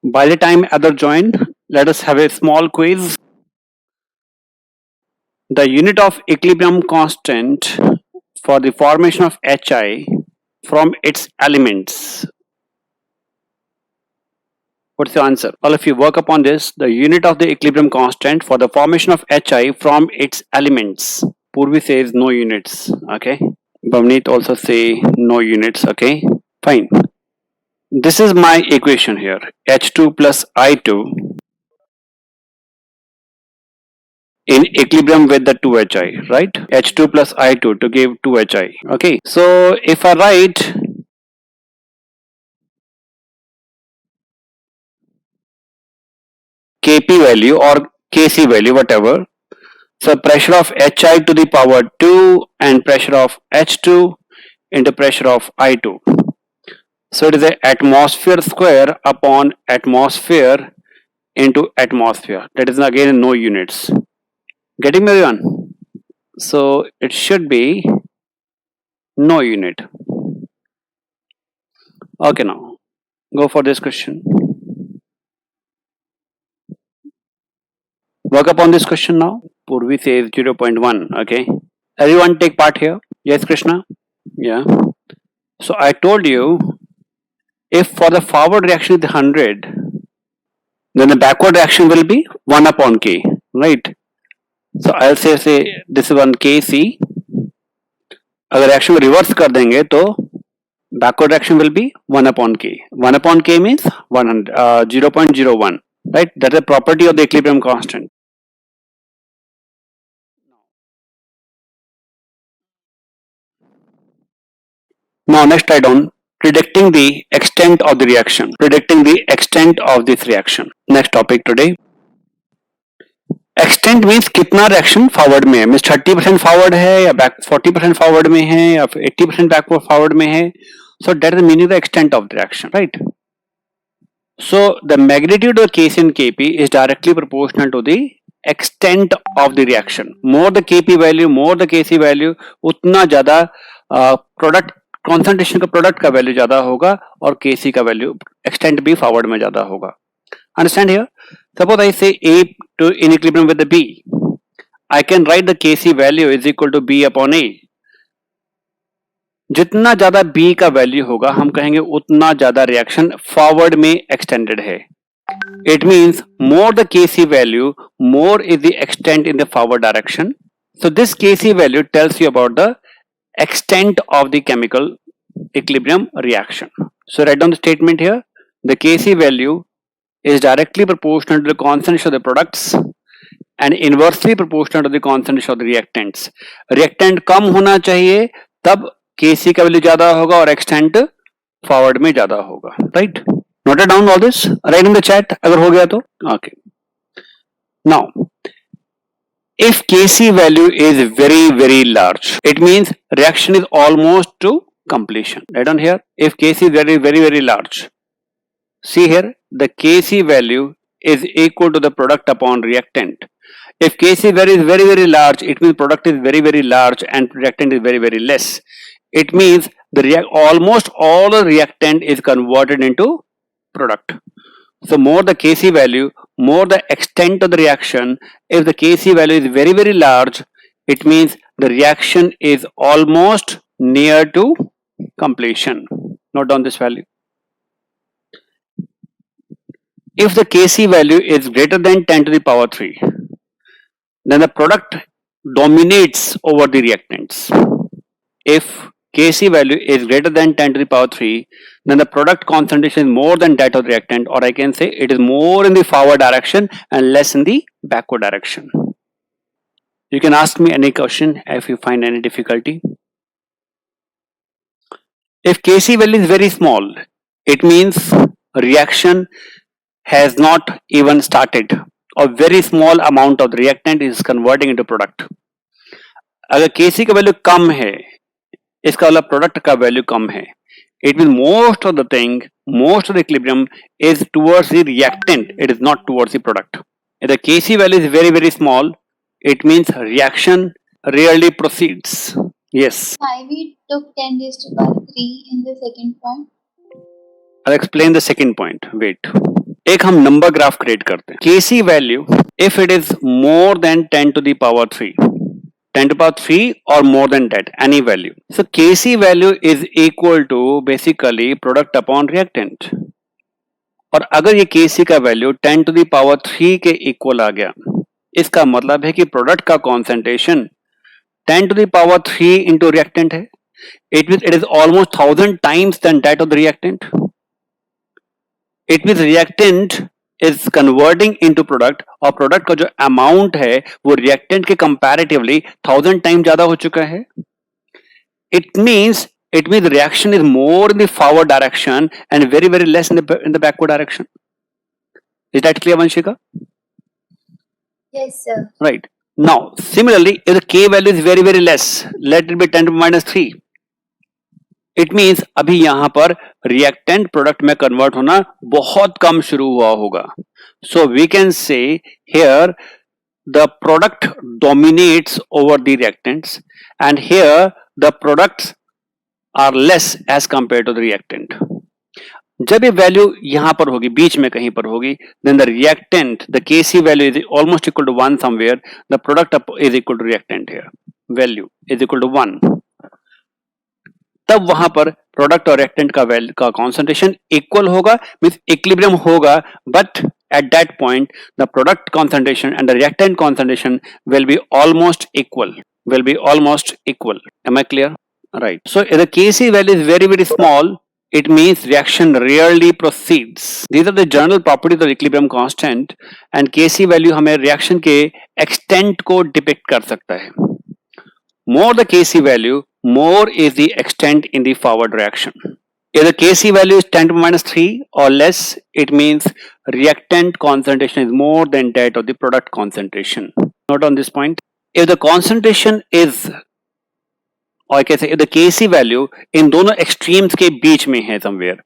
By the time others join, let us have a small quiz. The unit of equilibrium constant for the formation of HI from its elements. What's the answer? All of you work upon this. The unit of the equilibrium constant for the formation of HI from its elements. Purvi says no units. Okay. Bhavneet also say no units. Okay. Fine. This is my equation here. H2 plus I2 in equilibrium with the 2HI, right? H2 plus I2 to give 2HI. Okay. So if I write Kp value or Kc value, whatever. So pressure of Hi to the power 2 and pressure of H2 into pressure of I2. So it is a atmosphere square upon atmosphere into atmosphere. That is again no units. Getting me, everyone? So it should be no unit. Okay, now go for this question. Work upon this question now. Purvi says 0.1. Okay. Everyone take part here. Yes, Krishna? Yeah. So I told you if for the forward reaction is 100, then the backward reaction will be 1 upon K. Right. So I'll say this is 1 Kc. अगर reaction को reverse कर देंगे तो backward reaction will be 1 upon K. 1 upon K means 0.01. Right. That's a property of the equilibrium constant. Now next write down predicting the extent of the reaction. Predicting the extent of this reaction. Next topic today. Extent means कितना reaction forward में है, means 30% forward है या back 40% forward में है या 80% backward forward में है. So that is meaning the extent of the reaction, right. So the magnitude of Kc and Kp is directly proportional to the extent of the reaction. More the Kp value, more the Kc value, उतना ज्यादा product concentration का product का value ज्यादा होगा और Kc का value extent भी forward में ज्यादा होगा. Understand here? Suppose I say A to in equilibrium with the B. I can write the Kc value is equal to B upon A. जितना ज्यादा B का वैल्यू होगा हम कहेंगे उतना ज्यादा रिएक्शन फॉरवर्ड में एक्सटेंडेड है. It means more the Kc value, more is the extent in the forward direction. So this Kc value tells you about the extent of the chemical equilibrium reaction. So write down the statement here. The Kc value is directly proportional to the concentration of the products and inversely proportional to the concentration of the reactants. Reactant कम होना चाहिए तब Kc का value ज्यादा होगा और extent forward में ज्यादा होगा, right. Note down all this, right in the chat अगर हो गया तो. Okay. Now if Kc value is very large, it means reaction is almost to completion. Write down here, if Kc is very large. See here, the Kc value is equal to the product upon reactant. If Kc value is very large, it means product is very large and reactant is very less. It means the almost all the reactant is converted into product. So more the Kc value, more the extent of the reaction. If the Kc value is very large, it means the reaction is almost near to completion. Note down this value. If the Kc value is greater than 10 to the power 3, then the product dominates over the reactants. If Kc value is greater than 10 to the power 3, then the product concentration is more than that of the reactant, or I can say it is more in the forward direction and less in the backward direction. You can ask me any question if you find any difficulty. If Kc value is very small, it means reaction has not even started. A very small amount of the reactant is converting into product. अगर Kc का value कम है, इसका मतलब product का value कम है. It means most of the thing, most of the equilibrium is towards the reactant. It is not towards the product. If the Kc value is very small, it means reaction rarely proceeds. Yes. Why we took 10 raised to power 3 in the second point? I'll explain the second point. Wait. एक हम number graph create करते हैं. Kc value if it is more than 10 to the power 3, 10 to the power 3 or more than that, any value. So Kc value is equal to basically product upon reactant. और अगर ये Kc का value 10 to the power 3 के equal आ गया, इसका मतलब है कि प्रोडक्ट का concentration 10 to the power 3 into reactant है. It means it is almost 1000 times than that of the reactant. It means reactant is converting into product और प्रोडक्ट का जो अमाउंट है वो रिएक्टेंट के कंपैरेटिवली 1000 टाइम ज्यादा हो चुका है. It means reaction is more in the forward direction and very less in the backward direction. Is that clear, Vanshika? Yes, sir. Right. Now, similarly, if the K value is very less, let it be 10 to minus 3. It means अभी यहां पर reactant product में convert होना बहुत कम शुरू हुआ होगा. So we can say here the product dominates over the reactants and here the products are less as compared to the reactant. जब ये वैल्यू यहां पर होगी, बीच में कहीं पर होगी, then the reactant, the Kc value is almost equal to 1 somewhere, the product is equal to reactant here, value is equal to 1. तब वहां पर प्रोडक्ट और रिएक्टेंट का कॉन्सेंट्रेशन इक्वल होगा, मींस इक्विलिब्रियम होगा, but at that point the product concentration and the reactant concentration will be almost equal. Am I clear? Right. So if the Kc value is very small, it means reaction rarely proceeds. These are the general properties of equilibrium constant and Kc value हमें reaction के extent को depict कर सकता है. More the Kc value, more is the extent in the forward reaction. If the Kc value is 10 to minus 3 or less, it means reactant concentration is more than that of the product concentration. Note on this point. If the concentration is, or कैसे, if the Kc value in दोनों extremes के बीच में है somewhere,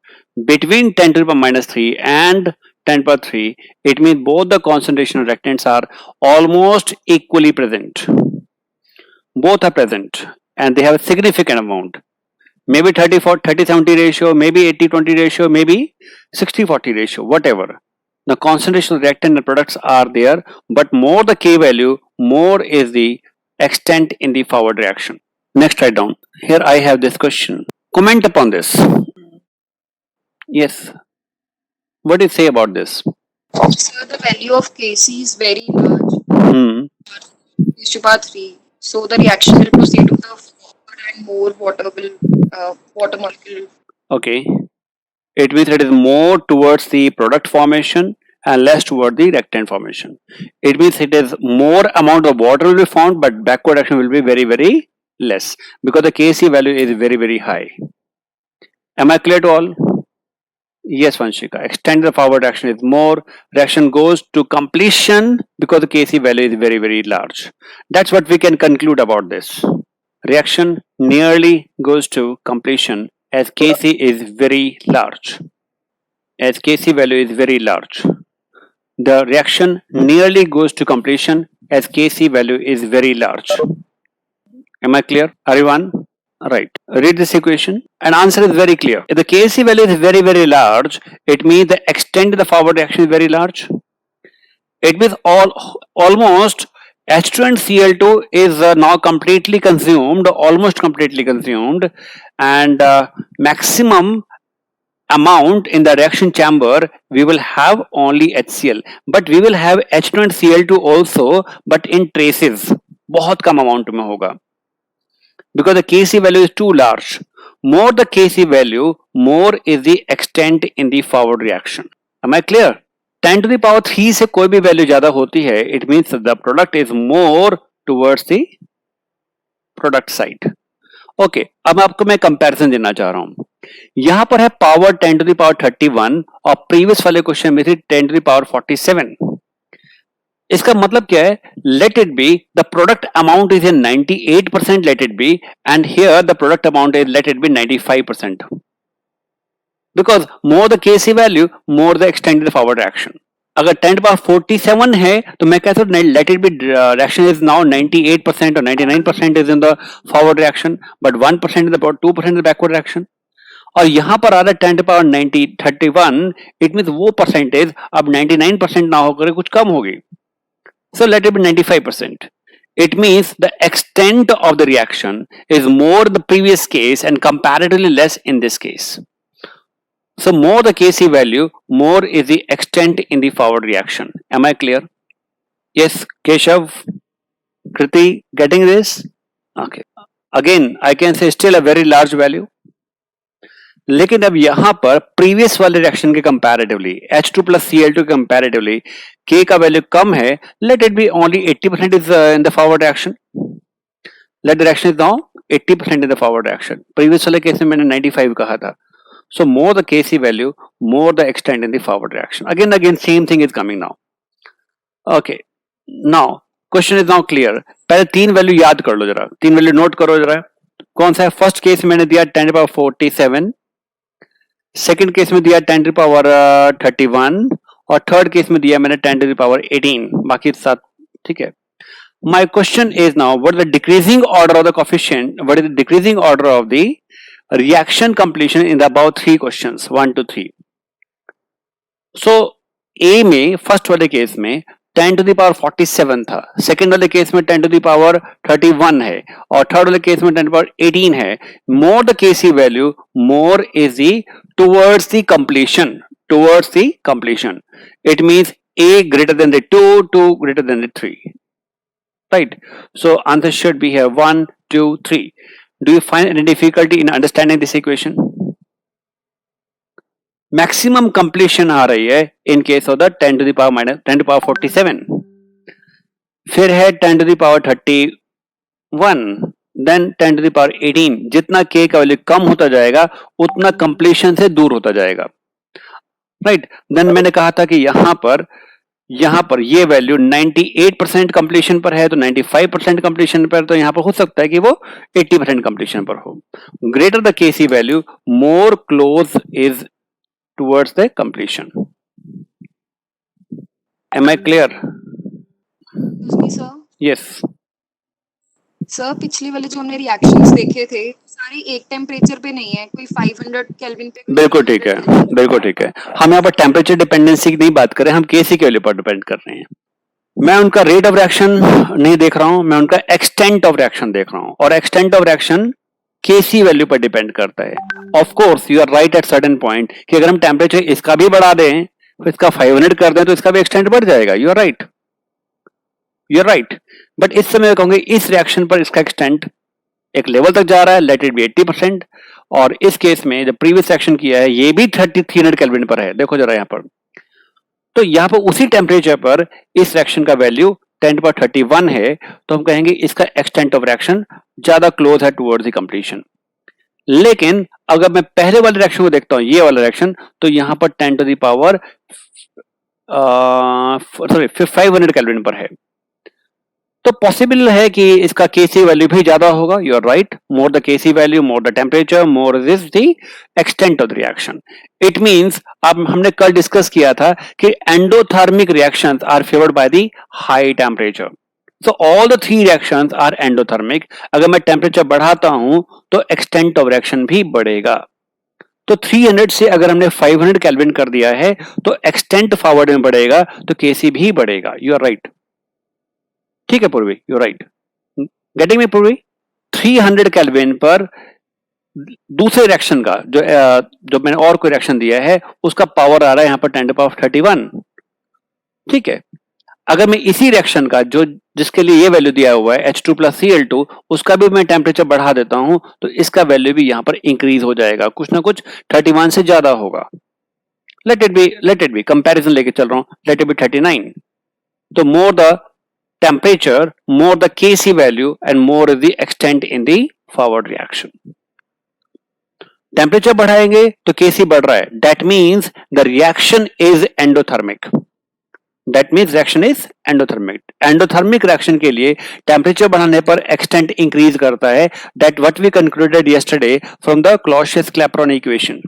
between 10 to the power minus 3 and 10 to the power 3, it means both the concentration of reactants are almost equally present. Both are present and they have a significant amount. Maybe 30-70 ratio, maybe 80-20 ratio, maybe 60-40 ratio, whatever. The concentration of reactant and products are there, but more the K value, more is the extent in the forward reaction. Next, write down. Here I have this question. Comment upon this. Yes. What do you say about this? So the value of Kc is very large. Is to power 3. So the reaction will proceed to the forward and more water molecule. Okay. It means it is more towards the product formation and less toward the reactant formation. It means it is more amount of water will be found, but backward action will be very less because the Kc value is very high. Am I clear to all? Yes, Vanshika. Extend the forward action is more. Reaction goes to completion because the Kc value is very large. That's what we can conclude about this. Reaction nearly goes to completion as Kc is very large. As Kc value is very large. The reaction nearly goes to completion as Kc value is very large. Am I clear? Everyone? Right. Read this equation and answer is very clear. If the Kc value is very large, it means the extent of the forward reaction is very large. It means almost H2 and Cl2 is now completely consumed, almost completely consumed, and maximum amount in the reaction chamber we will have only HCl, but we will have H2 and Cl2 also, but in traces. बहुत कम amount में होगा. Because the Kc value is too large. More the Kc value, more is the extent in the forward reaction. Am I clear? 10 to the power 3 से कोई भी value ज्यादा होती है, it means the product is more towards the product side. Okay, अब आपको मैं comparison देना चाह रहा हूं. यहां पर है पावर 10 to the power 31 और प्रीवियस वाले क्वेश्चन में थी 10 to the power 47. इसका मतलब क्या है? Let it be the product amount is in 98%, let it be, and here the product amount is let it be 95%. Because more the Kc value, more the extended forward reaction. अगर 10 to the power 47 है तो मैं कहता हूँ let it be reaction is now 98% or 99% is in the forward reaction, but 1% in the 2% in the backward reaction. और यहां पर आ रहा है 10 to power 90 31, इट मीन वो परसेंटेज अब 99% ना होकर कुछ कम होगी. So let it be 95%. It means the extent of the reaction is more the previous case and comparatively less in this case. So more the Kc value, more is the extent in the forward reaction. Am I clear? Yes, Keshav, Kriti, getting this? Okay. Again, I can say still a very large value. लेकिन अब यहां पर previous वाले reaction के comparatively H2 plus Cl2 comparatively K का value कम है. Let it be only 80% is in the forward reaction. Let the reaction is now 80% in the forward reaction. Previous वाले case में मैंने 95 कहा था. So more the Kc value, more the extent in the forward reaction. Again, same thing is coming now. Okay. Now, question is now clear. पहले तीन value याद कर लो जरा. तीन वैल्यू नोट करो जरा. कौन सा है? फर्स्ट केस मैंने दिया 10 to power 47. सेकेंड केस में दिया 10 to the power 31. और थर्ड केस में दिया मैंने 10 to the power 18. बाकी सात. ठीक है. My question is now, what is the decreasing order of the coefficient? What is the decreasing order of the reaction completion in the above three questions 1 to 3? So A में first वाले case में 10 to the power 47 था. Second वाले case में 10 to the power 31 है. और third वाले case में 10 to the power 18 है. More the Kc value, more is the towards the completion. Towards the completion. It means A greater than the 2, 2 greater than the 3. Right? So answer should be here 1, 2, 3. Do you find any difficulty in understanding this equation? Maximum completion आ रही है in case of the 10 to the power minus 10 to the power 47. फिर है 10 to the power 31, then 10 to the power 18. जितना k का value कम होता जाएगा उतना completion से दूर होता जाएगा. Right? Then मैंने कहा था कि यहां पर ये वैल्यू 98% कंप्लीशन पर है तो 95% कंप्लीशन पर, तो यहां पर हो सकता है कि वो 80% कंप्लीशन पर हो. Greater the Kc value, more close is towards the completion. Am I clear? Yes sir, पिछले वाले जो हमने रिएक्शंस देखे थे सारे एक टेम्परेचर पे नहीं है, कोई 500 केल्विन पे. बिल्कुल ठीक है, बिल्कुल ठीक है. हम यहाँ पर टेम्परेचर डिपेंडेंसी की नहीं बात कर रहे हैं, हम Kc के वैल्यू पर डिपेंड कर रहे हैं. मैं उनका रेट ऑफ रिएक्शन नहीं देख रहा हूं, मैं उनका एक्सटेंट ऑफ रिएक्शन देख रहा हूं. और extent of reaction Kc value पर डिपेंड करता है. Of course you are right at certain point कि अगर हम टेम्परेचर इसका भी बढ़ा दें, तो इसका 500 कर दें तो इसका भी एक्सटेंट बढ़ जाएगा. You are right, you are right. But इस समय मैं कहूंगा इस रिएक्शन पर इसका एक्सटेंट एक लेवल तक जा रहा है, लेट इट बी 80%. और इस केस में जो प्रीवियस रिएक्शन किया है ये भी 300 केल्विन पर है. देखो जरा यहाँ पर, तो यहाँ पर उसी टेम्परेचर पर इस रिएक्शन का वैल्यू 10 पर 31 है, तो हम कहेंगे इसका एक्सटेंट ऑफ रिएक्शन ज्यादा क्लोज है टुवर्ड्स द कंप्लीशन. लेकिन अगर मैं पहले वाले रिएक्शन को देखता हूं, ये वाला रिएक्शन, तो यहां पर 10 to the power 500 केल्विन पर है. तो पॉसिबल है कि इसका Kc वैल्यू भी ज्यादा होगा. You are right. More the Kc value, more the temperature, more is the extent of the reaction. It means, अब हमने कल डिस्कस किया था कि endothermic reactions are favoured by the high temperature. So all the three reactions are endothermic. अगर मैं temperature बढ़ाता हूं तो एक्सटेंट ऑफ रिएक्शन भी बढ़ेगा. तो 300 से अगर हमने 500 केल्विन कर दिया है तो एक्सटेंट फॉरवर्ड में बढ़ेगा, तो Kc भी बढ़ेगा. You are right. ठीक है पूर्वी, यू राइट. गेटिंग मी पूर्वी? 300 केल्विन पर दूसरे रिएक्शन का जो मैंने और कोई रिएक्शन दिया है उसका पावर आ रहा है यहां पर 10 to the power 31. ठीक है. अगर मैं इसी रिएक्शन का जिसके लिए ये वैल्यू दिया हुआ है H2 plus Cl2, उसका भी मैं टेम्परेचर बढ़ा देता हूं तो इसका वैल्यू भी यहां पर इंक्रीज हो जाएगा, कुछ ना कुछ 31 से ज्यादा होगा. लेट इट बी कंपैरिजन लेके चल रहा हूं, लेट इट बी 39. तो more the temperature, more the Kc value and more is the extent in the forward reaction. Temperature बढ़ाएंगे तो Kc बढ़ रहा है. That means the reaction is endothermic. That means reaction is endothermic. Endothermic reaction के लिए temperature बढ़ाने पर extent increase करता है. That what we concluded yesterday from the Clausius-Clapeyron equation.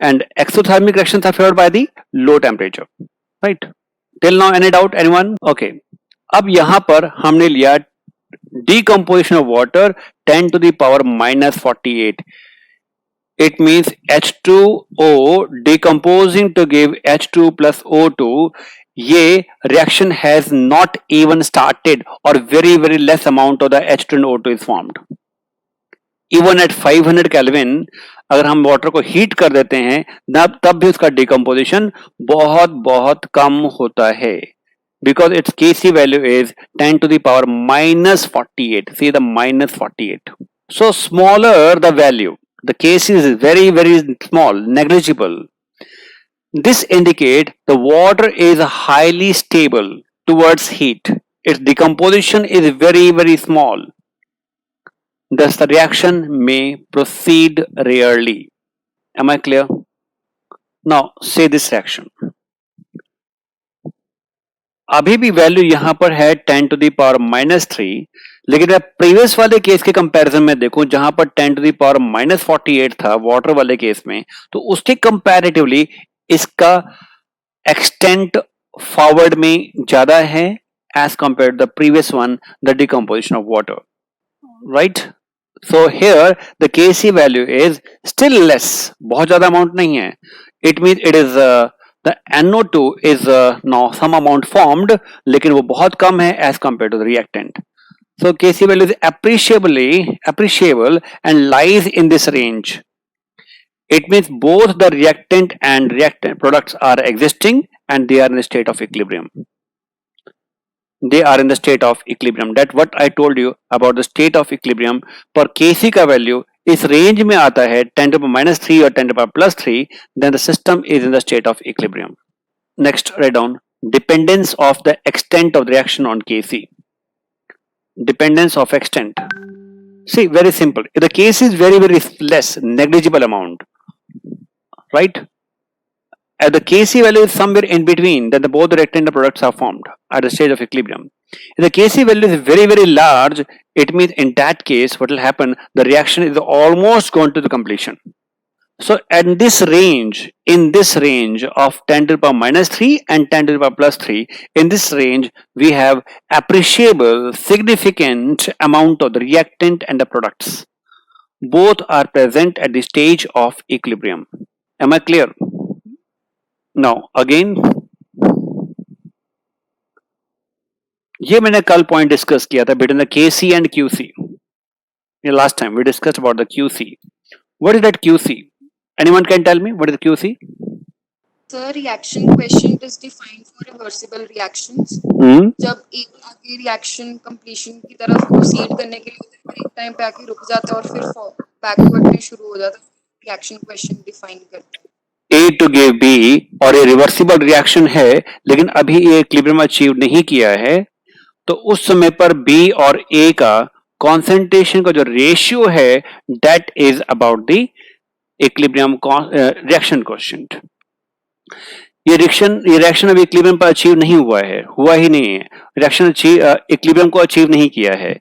And exothermic reactions are favored by the low temperature. Right? Till now any doubt anyone? Okay. अब यहां पर हमने लिया decomposition of water 10 to the power minus 48. It means H2O decomposing to give H2 plus O2. ये reaction has not even started or very less amount of the H2 and O2 is formed. Even at 500 Kelvin अगर हम water को heat कर देते हैं तब भी उसका डिकम्पोजिशन बहुत कम होता है, because its Kc value is 10 to the power minus 48. See the minus 48. So smaller the value, the Kc is very small, negligible. This indicates the water is highly stable towards heat. Its decomposition is very small. Thus the reaction may proceed rarely. Am I clear? Now say this reaction. अभी भी value यहां पर है 10 to the power -3, लेकिन मैं previous वाले case के comparison में देखूं जहां पर 10 टू द पावर -48 था वाटर वाले केस में, तो उसके कंपैरेटिवली इसका एक्सटेंट फॉरवर्ड में ज्यादा है as compare the previous one, the decomposition of water, right. So here the Kc value is still less, बहुत ज्यादा अमाउंट नहीं है. It means it is the NO2 is now some amount formed, लेकिन वो बहुत कम है as compared to the reactant. So Kc value is appreciable and lies in this range. It means both the reactant and reactant products are existing and they are in the state of equilibrium. They are in the state of equilibrium. That what I told you about the state of equilibrium. पर Kc का value इस range में आता है 10 to the power -3 or 10 to the power +3, then the system is in the state of equilibrium. Next, write down dependence of the extent of the reaction on Kc. Dependence of extent. See, very simple. If the Kc is very less, negligible amount, right? If the Kc value is somewhere in between, then both the reactant and the products are formed at the stage of equilibrium. If the Kc value is very large, it means in that case what will happen, the reaction is almost gone to the completion. So in this range of 10 to the power -3 and 10 to the power +3, in this range we have appreciable significant amount of the reactant and the products. Both are present at the stage of equilibrium. Am I clear? Now again, ये मैंने कल point discuss किया था between the Kc and Qc. Last time we discussed about the Qc. What is that Qc? Anyone can tell me what is the Qc? Sir, reaction quotient is defined for reversible reactions. जब एक आगे reaction completion की तरफ proceed करने के लिए फिर एक टाइम पे आके रुक जाता है और फिर बैकवर्ड में शुरू हो जाता है, रिएक्शन क्वेश्चन डिफाइन करता है. A to give B और ये रिवर्सिबल रिएक्शन है लेकिन अभी ये इक्विलिब्रियम अचीव नहीं किया है, तो उस समय पर B और A का कॉन्सेंट्रेशन का जो रेशियो है that is about the equilibrium reaction coefficient. ये रिएक्शन अभी इक्विलिब्रियम पर अचीव नहीं हुआ ही नहीं है. रिएक्शन इक्विलिब्रियम को अचीव नहीं किया है.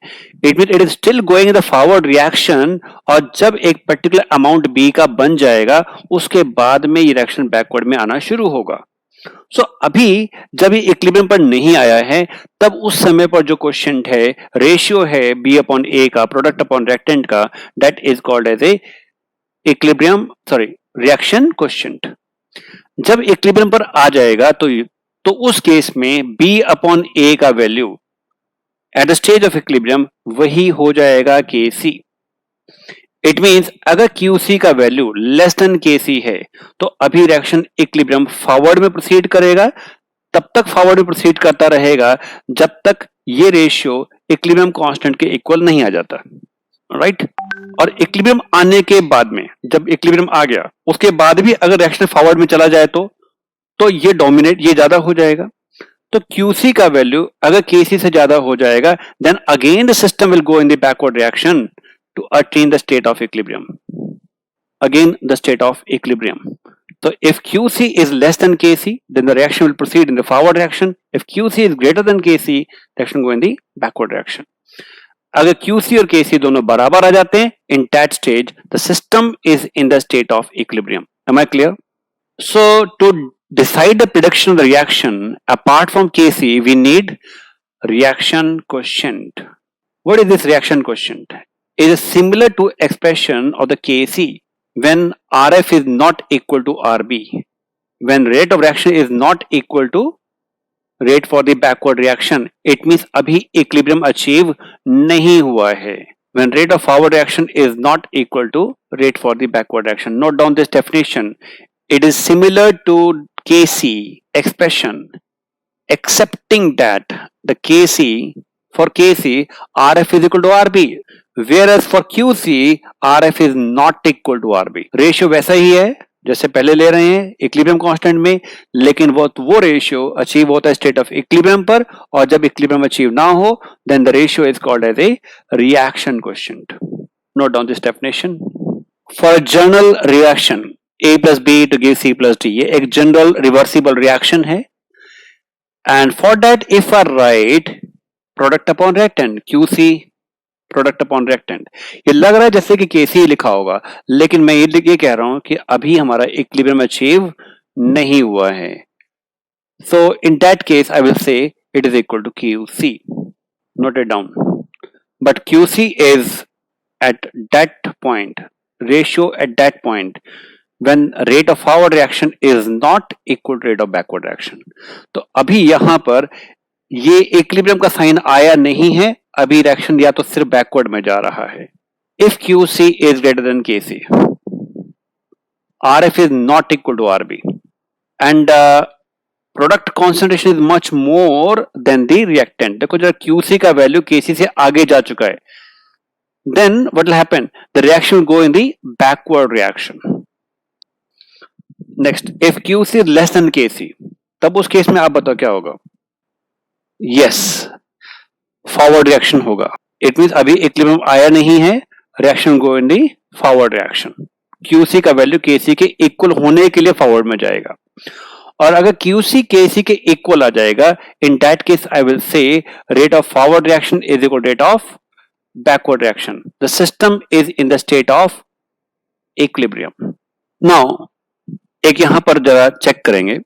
It mean it is still going in the forward reaction, और जब एक पर्टिकुलर अमाउंट बी का बन जाएगा उसके बाद में ये रिएक्शन बैकवर्ड में आना शुरू होगा. सो अभी जब ये इक्विलिब्रियम पर नहीं आया है तब उस समय पर जो कोएफिशिएंट है, रेशियो है बी अपॉन ए का, प्रोडक्ट अपॉन रिएक्टेंट का, that is called as a reaction coefficient. जब इक्विलिब्रियम पर आ जाएगा तो उस केस में बी अपॉन ए का value eight the stage of equilibrium वही हो जाएगा Kc. इट मींस अगर Qc का वैल्यू लेस देन Kc है तो अभी रिएक्शन इक्विलिब्रियम फॉरवर्ड में प्रोसीड करेगा, तब तक फॉरवर्ड में प्रोसीड करता रहेगा जब तक ये रेशियो इक्विलिब्रियम कांस्टेंट के इक्वल नहीं आ जाता, राइट. और इक्विलिब्रियम आने के बाद में, जब इक्विलिब्रियम आ गया उसके बाद भी अगर रिएक्शन फॉरवर्ड में चला जाए तो ये डोमिनेट, ये ज्यादा हो जाएगा. तो Qc का वैल्यू अगर Kc से ज्यादा हो जाएगा then again the system will go in the backward reaction to attain the state of equilibrium. Again the state of equilibrium. So if Qc is less than Kc, then the reaction will proceed in the forward reaction. If Qc is greater than Kc, the reaction will go in the backward reaction. अगर Qc और Kc दोनों बराबर आ जाते हैं, in that stage the system is in the state of equilibrium. Am I clear? So to decide the prediction of the reaction apart from Kc, we need reaction quotient. What is this reaction quotient? It is similar to expression of the Kc, when RF is not equal to RB, when rate of reaction is not equal to rate for the backward reaction, it means अभी equilibrium achieve नहीं हुआ है. When rate of forward reaction is not equal to rate for the backward reaction. Note down this definition. It is similar to Kc expression, accepting that the Kc, for Kc, RF is equal to RB, whereas for QC, RF is not equal to RB. Ratio वैसा ही है जैसे पहले ले रहे हैं equilibrium constant में, लेकिन वो रेशियो अचीव होता है स्टेट ऑफ इक्विलिब्रियम पर, और जब इक्विलिब्रियम अचीव ना हो then the ratio is called as a reaction coefficient. Note down this definition. For general reaction A plus B to give C plus D, ये एक general reversible reaction है. And for that if I right product upon reactant QC, product upon reactant, ये लग रहा है जैसे कि KC लिखा होगा, लेकिन मैं ये कह रहा हूं कि अभी हमारा इक्विलिब्रियम अचीव नहीं हुआ है. So in that case I will say it is equal to QC. Note it down. But QC is at that point, ratio at that point when rate of forward reaction is not equal to rate of backward reaction. तो अभी यहां पर ये equilibrium का sign आया नहीं है, अभी रिएक्शन या तो सिर्फ बैकवर्ड में जा रहा है. If QC is greater than KC, RF is not equal to RB, and product concentration is much more than the reactant. देखो जरा QC का वैल्यू KC से आगे जा चुका है, then what will happen? The reaction will go in the backward reaction. Next, if QC is less than KC, तब उस केस में आप बताओ क्या होगा? Yes, forward reaction होगा. It means अभी इक्विलिब्रियम आया नहीं है, reaction go in the forward reaction. QC का वैल्यू KC के इक्वल होने के लिए फॉरवर्ड में जाएगा. और अगर QC KC के इक्वल आ जाएगा, in that case I will say rate of forward reaction is equal to rate of backward reaction. The system is in the state of equilibrium. Now, एक यहां पर जरा चेक करेंगे.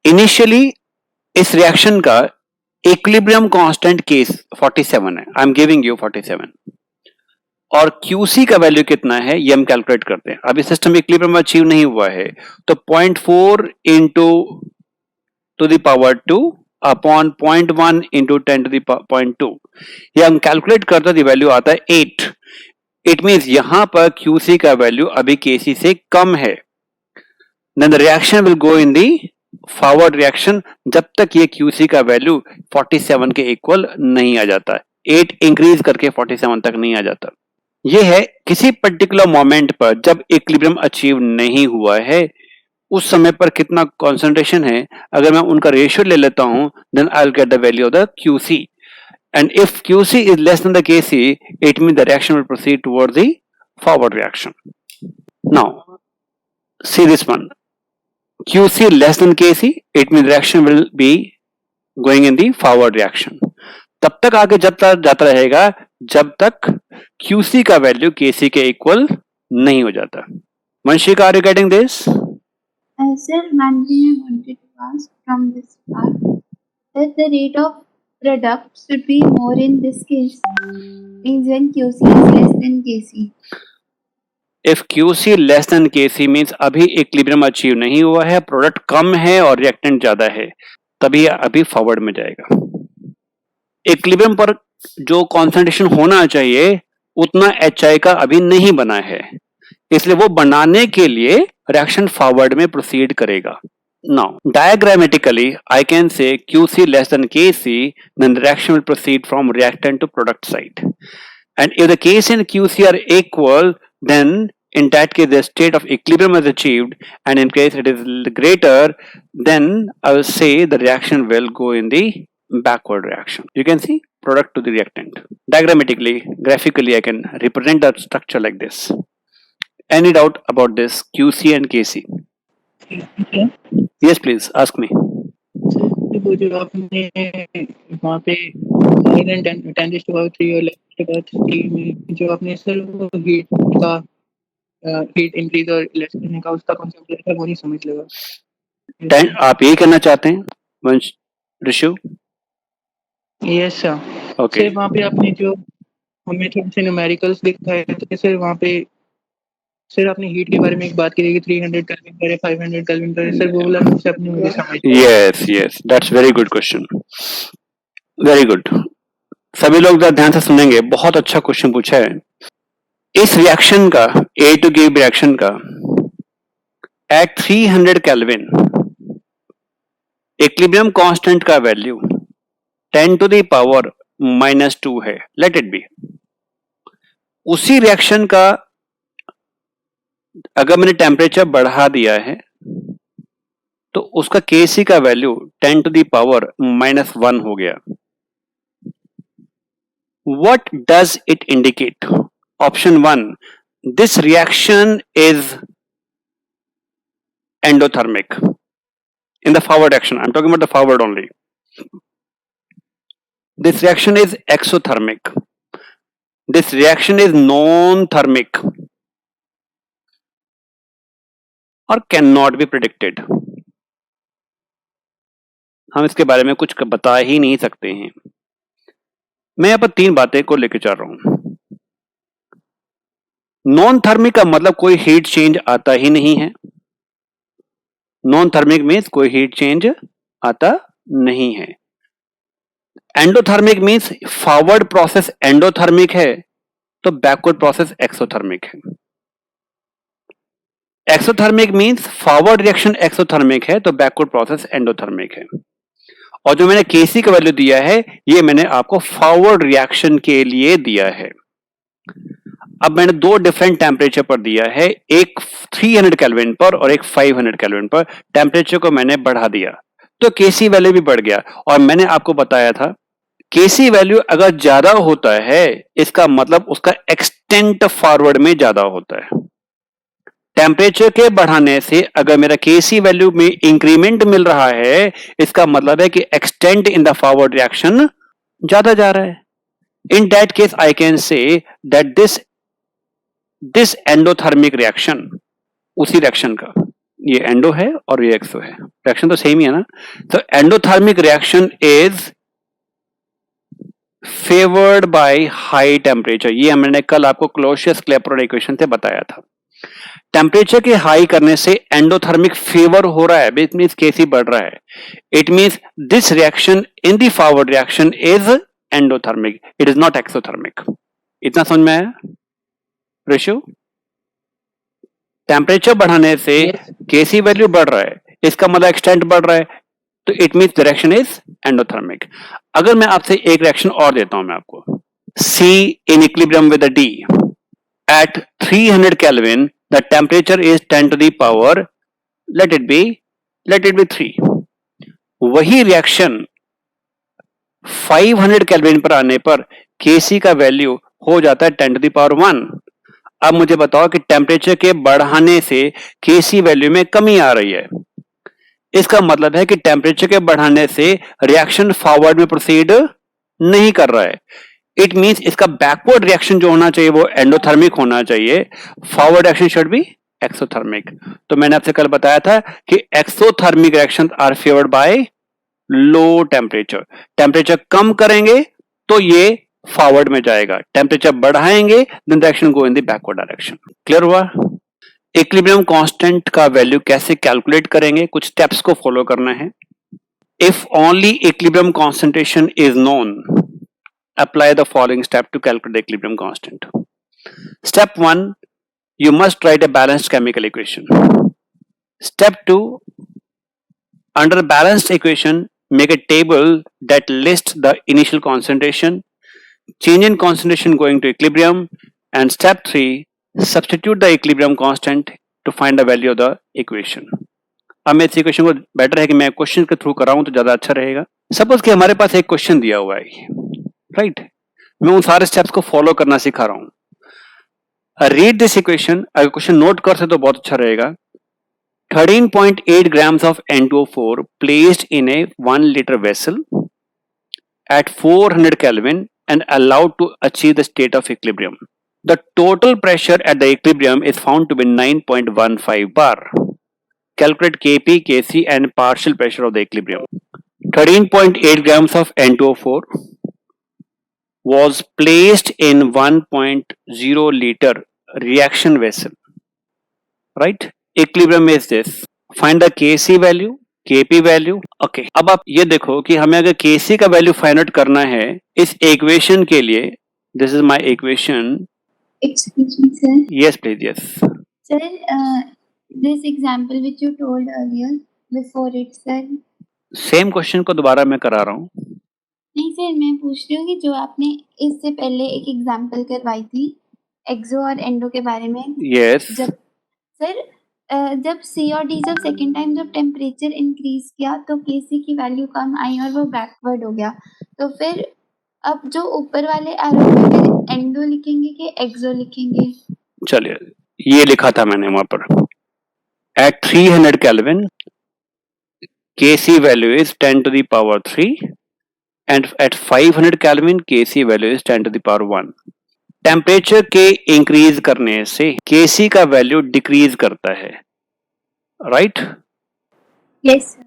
इनिशियली इस reaction का equilibrium constant case 47 है. I am giving you 47, और QC का वैल्यू कितना है ये हम कैलकुलेट करते हैं. अभी सिस्टम इक्विलिब्रियम अचीव नहीं हुआ है, तो 0.4 into to the power 2 upon 0.1 into 10 to the point 2, ये हम कैलकुलेट करते हैं, वैल्यू आता है 8. इट मींस यहां पर QC का वैल्यू अभी KC से कम है. Then the reaction will go in the forward reaction जब तक ये QC का वैल्यू 47 के इक्वल नहीं आ जाता. 8 इंक्रीज करके 47 तक नहीं आ जाता. ये है किसी पर्टिकुलर मोमेंट पर जब इक्विलिब्रियम अचीव नहीं हुआ है, उस समय पर कितना कॉन्सेंट्रेशन है. अगर मैं उनका रेशियो ले लेता हूं, then I'll get the value of the QC. And if QC is less than the KC, it means the reaction will proceed towards the forward reaction. Now, see this one. QC less than KC, it means reaction will be going in the forward reaction. तब तक आगे जाता रहेगा जब तक QC का value KC के equal नहीं हो जाता. Vanshika, are you getting this? Sir, one thing I wanted to ask from this part, that the rate of product should be more in this case, means when QC is less than KC. If QC less than KC means अभी equilibrium achieve नहीं हुआ है, product कम है और reactant ज्यादा है, तभी अभी फॉरवर्ड में जाएगा. इक्विलिब्रियम पर जो कॉन्सेंट्रेशन होना चाहिए उतना HI का अभी नहीं बना है, इसलिए वो बनाने के लिए रिएक्शन फॉरवर्ड में प्रोसीड करेगा. Now, diagrammatically, I can say QC less than KC, then the reaction will proceed from reactant to product side. And if the KC and QC are equal, then in that case the state of equilibrium is achieved, and in case it is greater, then I will say the reaction will go in the backward reaction. You can see product to the reactant. Diagrammatically, graphically, I can represent the structure like this. Any doubt about this QC and KC? Okay. Yes, please ask me. Sir वो जो आपने वहाँ पे more than 10⁻³ और 11⁻³ में जो आपने sir वो हीट का हीट इंक्रीज और लेस करने का उसका कॉन्सेप्ट है, वो नहीं समझ लगा. आप यही करना चाहते हैं वंश Rishu? Yes sir. Okay. Sir वहाँ पे आपने जो हमें थोड़े से न्यूमेरिकल्स दिखाए थे सर, वहाँ पे सर आपने हीट के बारे में एक बात की थी कि 300 केल्विन पर है, 500 केल्विन पर है, सर वो वाला कॉन्सेप्ट नहीं मुझे समझ yes, that's very good question. Very good. सभी लोग जरा ध्यान से सुनेंगे, बहुत अच्छा क्वेश्चन पूछा है. इस रिएक्शन का, A to K रिएक्शन का एट 300 केल्विन इक्विलिब्रियम कांस्टेंट का वैल्यू 10 to the power -2 है. Let it be. उसी रिएक्शन का अगर मैंने टेम्परेचर बढ़ा दिया है तो उसका Kc का वैल्यू 10 to the power -1 हो गया. What does it indicate? Option 1, this reaction is endothermic. In the forward action, I'm talking about the forward only. This reaction is exothermic. This reaction is non-thermic or cannot be predicted. हम इसके बारे में कुछ बता ही नहीं सकते हैं. मैं यहाँ पर 3 बातें को लेकर चल रहा हूं. नॉन थर्मिक का मतलब कोई हीट चेंज आता ही नहीं है. नॉन थर्मिक मीन्स कोई हीट चेंज आता नहीं है. Endothermic means forward process endothermic है तो बैकवर्ड प्रोसेस एक्सोथर्मिक है. Exothermic means forward reaction exothermic है तो बैकवर्ड प्रोसेस एंडोथर्मिक है. और जो मैंने केसी का वैल्यू दिया है ये मैंने आपको फॉरवर्ड रिएक्शन के लिए दिया है. अब मैंने 2 डिफरेंट टेम्परेचर पर दिया है, एक 300 केल्विन पर और एक 500 केल्विन पर. टेम्परेचर को मैंने बढ़ा दिया तो केसी वैल्यू भी बढ़ गया. और मैंने आपको बताया था केसी वैल्यू अगर ज्यादा होता है इसका मतलब उसका एक्सटेंट फॉरवर्ड में ज्यादा होता है. टेम्परेचर के बढ़ाने से अगर मेरा केसी वैल्यू में इंक्रीमेंट मिल रहा है इसका मतलब है कि extent in the forward reaction ज्यादा जा रहा है. इन that case I can say that this endothermic reaction, उसी रिएक्शन का, ये एंडो है और ये एक्सो है, रिएक्शन तो सेम ही है ना. तो endothermic reaction is favoured by high temperature. ये हमने कल आपको क्लोसियस-क्लैपेरॉन इक्वेशन से बताया था. टेम्परेचर के हाई करने से एंडोथर्मिक फेवर हो रहा है, इट मींस केसी बढ़ रहा है. It means this reaction in the forward reaction is endothermic, it is not exothermic. इतना समझ में आया ऋषु? टेम्परेचर बढ़ाने से केसी वैल्यू बढ़ रहा है, इसका मतलब एक्सटेंट बढ़ रहा है, तो it means direction is endothermic. अगर मैं आपसे एक रिएक्शन और देता हूं मैं आपको, C in equilibrium with a D at 300 Kelvin the temperature is 10 to the power let it be 3. वही रिएक्शन 500 केल्विन पर आने पर Kc का वैल्यू हो जाता है 10 to the power 1. अब मुझे बताओ कि टेम्परेचर के बढ़ाने से Kc वैल्यू में कमी आ रही है. इसका मतलब है कि टेम्परेचर के बढ़ाने से रिएक्शन फॉरवर्ड में प्रोसीड नहीं कर रहा है. इट मींस इसका बैकवर्ड रिएक्शन जो होना चाहिए वो एंडोथर्मिक होना चाहिए, forward reaction should be exothermic. तो मैंने आपसे कल बताया था कि exothermic reaction are favoured by low temperature. Temperature कम करेंगे तो ये फॉरवर्ड में जाएगा, टेम्परेचर बढ़ाएंगे then reaction go in the backward direction. Clear हुआ? इक्विलिब्रियम कांस्टेंट का वैल्यू कैसे कैलकुलेट करेंगे, कुछ स्टेप्स को फॉलो करना है. If only equilibrium concentration is known, apply the following step to calculate the equilibrium constant. Step 1, you must write a balanced chemical equation. Step 2, under balanced equation, make a table that lists the initial concentration, change in concentration going to equilibrium, and step 3, substitute the equilibrium constant to find the value of the equation. अब मैं इस equation को better है कि मैं question के through कराऊं तो ज्यादा अच्छा रहेगा. सपोज कि हमारे पास एक क्वेश्चन दिया हुआ है, राइट मैं उन सारे स्टेप्स को फॉलो करना सिखा रहा हूं. Read this equation. अगर क्वेश्चन नोट कर से तो बहुत अच्छा रहेगा. 13.8 grams of N2O4 placed in a 1 liter vessel at 400 Kelvin and allowed to achieve the state of equilibrium. The total pressure at the equilibrium is found to be 9.15 bar. Calculate Kp, Kc and partial pressure of the equilibrium. 13.8 grams of N2O4 was placed in 1.0 liter reaction vessel right? Equilibrium is this. Find the Kc value, Kp value. Okay. अब आप ये देखो कि हमें अगर Kc का value find out करना है इस इक्वेशन के लिए, this is my equation. Excuse me, sir. Yes, please. Yes. Sir, this example which you told earlier before it, sir. Same question को दोबारा मैं करा रहा हूँ. नहीं सर, मैं पूछ रही हूँ कि जो आपने इससे पहले एक एग्जाम्पल करवाई थी एक्सो और एंडो के बारे में. Yes. जब सर जब सी और डी जब सेकेंड टाइम जब टेम्परेचर इंक्रीज किया तो केसी की वैल्यू कम आई और वो बैकवर्ड हो गया. तो फिर अब जो ऊपर वाले एरो पे फिर एंडो लिखेंगे कि एक्सो लिखेंगे? चलिए, ये लिखा था मैंने वहां पर. At 300 kelvin Kc value is 10 to the power 3 and at 500 Kelvin Kc value is 10 to the power 1. Temperature के इंक्रीज करने से Kc का वैल्यू डिक्रीज करता है, राइट? Yes sir.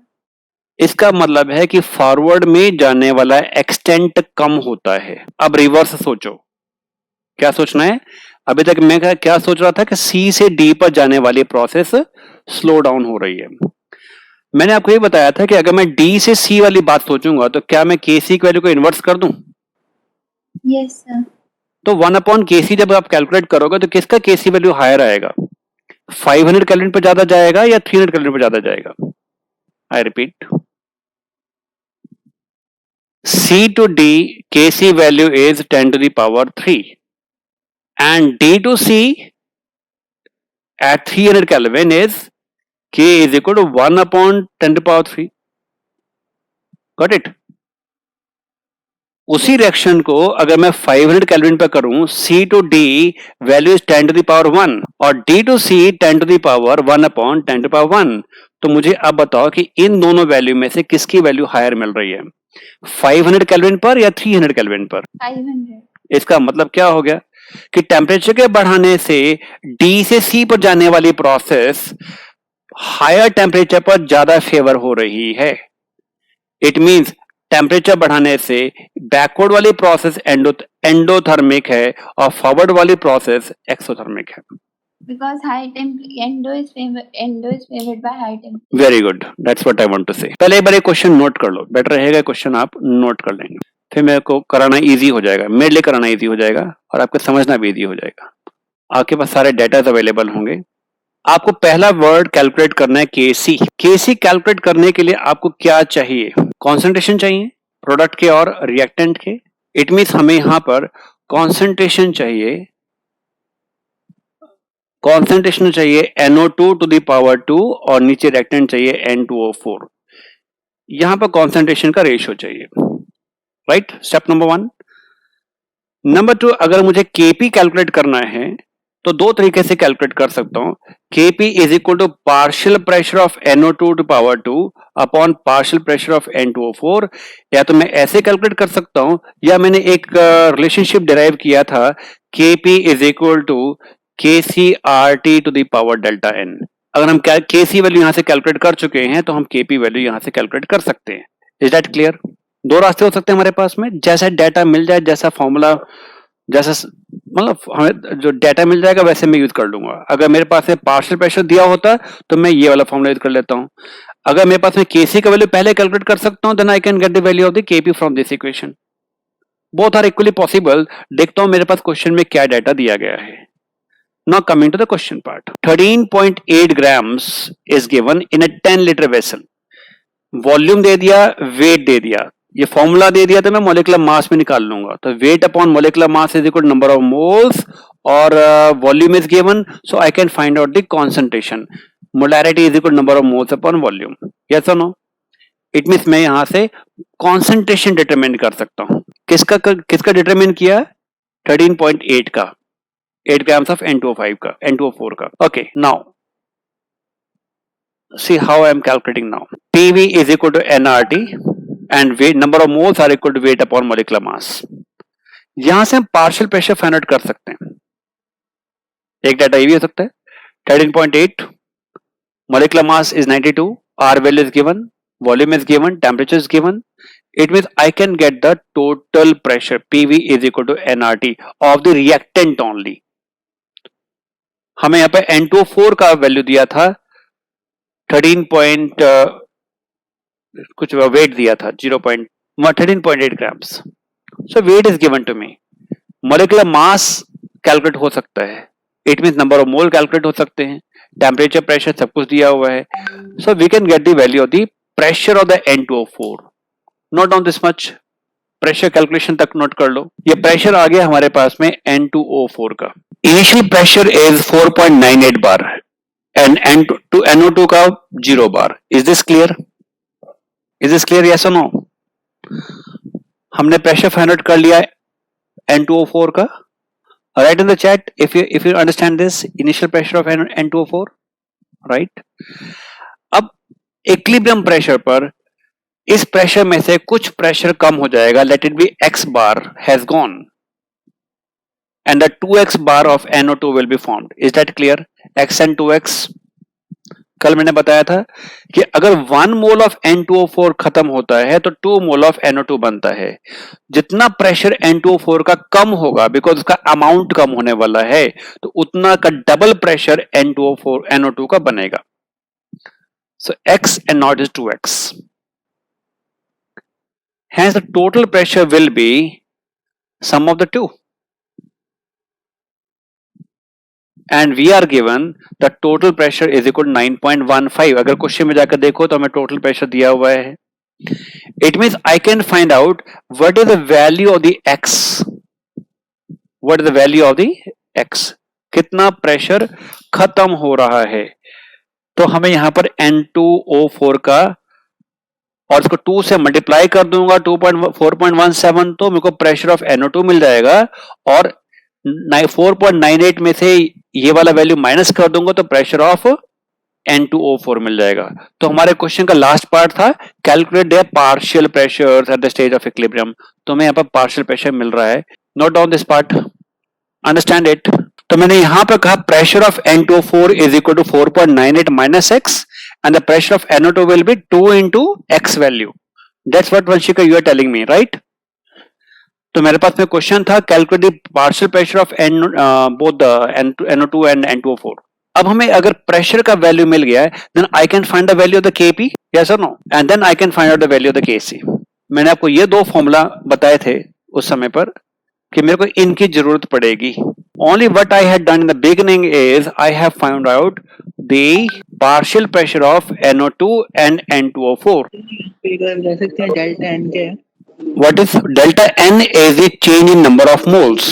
इसका मतलब है कि फॉरवर्ड में जाने वाला एक्सटेंट कम होता है. अब रिवर्स सोचो, क्या सोचना है? अभी तक मैं क्या सोच रहा था कि सी से डी पर जाने वाली प्रोसेस स्लो डाउन हो रही है. मैंने आपको ये बताया था कि अगर मैं डी से सी वाली बात सोचूंगा तो क्या मैं केसी की वैल्यू को इन्वर्स कर दूं? Yes sir. तो 1/Kc जब आप कैलकुलेट करोगे तो किसका केसी वैल्यू हायर आएगा? 500 केल्विन पर ज्यादा जाएगा या 300 केल्विन पर ज्यादा जाएगा? I repeat, C to D Kc value is 10 to the power 3 and D to C at 300 Kelvin is K is equal to 1/10 to the power 3. Got it? उसी reaction को अगर मैं 500 केल्विन पे करूं, C to D value is 10 to the power 1 और D to C 10 to the power 1/10 to the power 1. तो मुझे अब बताओ कि इन दोनों वैल्यू में से किसकी वैल्यू हायर मिल रही है, 500 केल्विन पर या 300 केल्विन पर? 500. इसका मतलब क्या हो गया कि टेम्परेचर के बढ़ाने से D से C पर जाने वाली प्रोसेस हायर टेम्परेचर पर ज्यादा फेवर हो रही है. इट मींस टेम्परेचर बढ़ाने से बैकवर्ड वाली प्रोसेस एंडोथर्मिक है और फॉरवर्ड वाली प्रोसेस एक्सोथर्मिक है. Because endo is favored by high temperature. Very good, that's what I want to say. पहले एक बार क्वेश्चन नोट कर लो, बेटर रहेगा क्वेश्चन आप नोट कर लेंगे, फिर मेरे को कराना इजी हो जाएगा, मेरे लिए कराना इजी हो जाएगा और आपको समझना भी इजी हो जाएगा. आपके पास सारे डेटा अवेलेबल होंगे. आपको पहला वर्ड कैलकुलेट करना है केसी. केसी कैलकुलेट करने के लिए आपको क्या चाहिए? कॉन्सेंट्रेशन चाहिए प्रोडक्ट के और रिएक्टेंट के. इट मीन्स हमें यहां पर कॉन्सेंट्रेशन चाहिए NO2 to the power 2 और नीचे रिएक्टेंट चाहिए N2O4. यहां पर कॉन्सेंट्रेशन का रेशियो चाहिए, राइट? Step number 1. नंबर 2, अगर मुझे केपी कैलकुलेट करना है तो दो तरीके से कैलकुलेट कर सकता हूं. Kp is equal to partial pressure of NO2 to power 2 upon partial pressure of N2O4. या तो मैं ऐसे कैलकुलेट कर सकता हूं या मैंने एक रिलेशनशिप डिराइव किया था, Kp is equal to KCRT to the power delta N. अगर हम केसी वैल्यू यहां से कैलकुलेट कर चुके हैं तो हम केपी वैल्यू यहां से कैलकुलेट कर सकते हैं. Is that clear? दो रास्ते हो सकते हैं हमारे पास में, जैसा डेटा मिल जाए, जैसा फॉर्मूला, जैसा मतलब हमें जो डेटा मिल जाएगा वैसे मैं यूज कर लूंगा. अगर मेरे पास पार्शियल प्रेशर दिया होता तो मैं ये वाला फॉर्मूला यूज कर लेता हूं. अगर मेरे पास में केसी का वैल्यू पहले कैलकुलेट कर सकता हूं then I can get the value of the Kp from this equation. Both are equally possible. देखता हूं मेरे पास क्वेश्चन में क्या डेटा दिया गया है. Now coming to the question part. 13.8 grams is given in a 10 liter vessel. Volume दे दिया, wait दे दिया, ये फॉर्मूला दे दिया तो मैं मोलिकुलर मास में निकाल लूंगा. तो weight upon molecular mass is equal to number of moles और volume is given, so I can find out the concentration. Molarity is equal to number of moles upon volume. Yes or no? It means मैं यहां से concentration determine कर सकता हूं. किसका determine किया? 13.8 का, 8 grams of N2O5 का, N2O4 का. Okay, now see how I am calculating now. PV is equal to nRT and weight, number of moles are equal to weight upon molecular mass. यहां से हम पार्शियल प्रेशर फाइंड आउट कर सकते हैं. एक data ये भी हो सकता है 13.8, molecular mass is 92, R value is given, volume is given, temperature is given. It means I can get the total pressure PV is equal to nRT of the reactant only. हमें यहाँ पे N2O4 का value दिया था 13 point कुछ wait दिया था 13.8 grams. So weight is given to me. Molecular mass calculate हो सकता है. It mean number of mole calculate हो सकते हैं. टेम्परेचर, प्रेशर सब कुछ दिया हुआ है. So we can get the value of the pressure of the N2O4. Note down this much. Pressure calculation तक नोट कर लो. ये प्रेशर आ गया हमारे पास में N2O4 का. Initial pressure is 4.98 bar and NO2 का 0 bar. Is this clear? Is this clear? Yes or no? हमने प्रेशर फाइंड आउट कर लिया N2O4 का. Write in the chat if you understand this initial pressure of N2O4, right? अब equilibrium pressure पर इस pressure में से कुछ प्रेशर कम हो जाएगा. Let it be x bar has gone and the 2x bar of NO2 will be formed. Is that clear? x and 2x. कल मैंने बताया था कि अगर 1 मोल ऑफ N2O4 खत्म होता है तो 2 मोल ऑफ NO2 बनता है. जितना प्रेशर N2O4 का कम होगा बिकॉज उसका अमाउंट कम होने वाला है तो उतना का डबल प्रेशर NO2 का बनेगा. सो x and naught is 2x. Hence the total pressure will be sum of the two. And we are given the total pressure is equal to 9.15. अगर क्वेश्चन में जाकर देखो तो हमें टोटल प्रेशर दिया हुआ है. It means I can find out what is the value of the x. What is the value of the x? कितना प्रेशर खत्म हो रहा है. तो हमें यहां पर N2O4 का और इसको 2 से मल्टीप्लाई कर दूंगा 4.17 तो मेरे को प्रेशर ऑफ NO2 मिल जाएगा. और 4.98 में से ये वाला वैल्यू माइनस कर दूंगा तो प्रेशर ऑफ N2O4 मिल जाएगा. तो हमारे क्वेश्चन का लास्ट पार्ट था calculate the partial pressures at the stage of equilibrium. तो हमें यहाँ पर पार्शियल प्रेशर मिल रहा है. Note down this part, understand it. तो मैंने यहां पर कहा pressure of N2O4 is equal to 4.98 minus x and the pressure of NO2 will be 2 into x value. That's what Vanshika you are telling me, right? तो मेरे पास में question था calculate the partial pressure of both NO2 and N2O4. अब हमें अगर pressure का value मिल गया है then I can find the value of the Kp, yes or no, and then I can find out the value of the Kc. मैंने आपको ये दो फॉर्मूला बताए थे उस समय पर कि मेरे को इनकी जरूरत पड़ेगी. Only what I had done in the beginning is I have found out the partial pressure of NO2 and N2O4. ले सकते हैं डेल्टा n क्या है? What is delta n is the change in number of moles.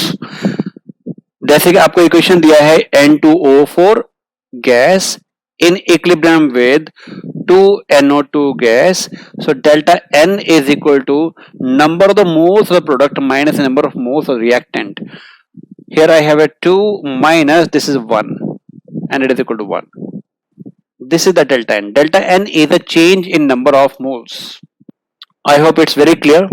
जैसे कि आपको equation दिया है N2O4 gas in equilibrium with 2NO2 gas. So delta n is equal to number of the moles of the product minus the number of moles of the reactant. Here I have a 2 minus this is 1 and it is equal to 1. This is the delta n. Delta n is a change in number of moles. I hope it's very clear.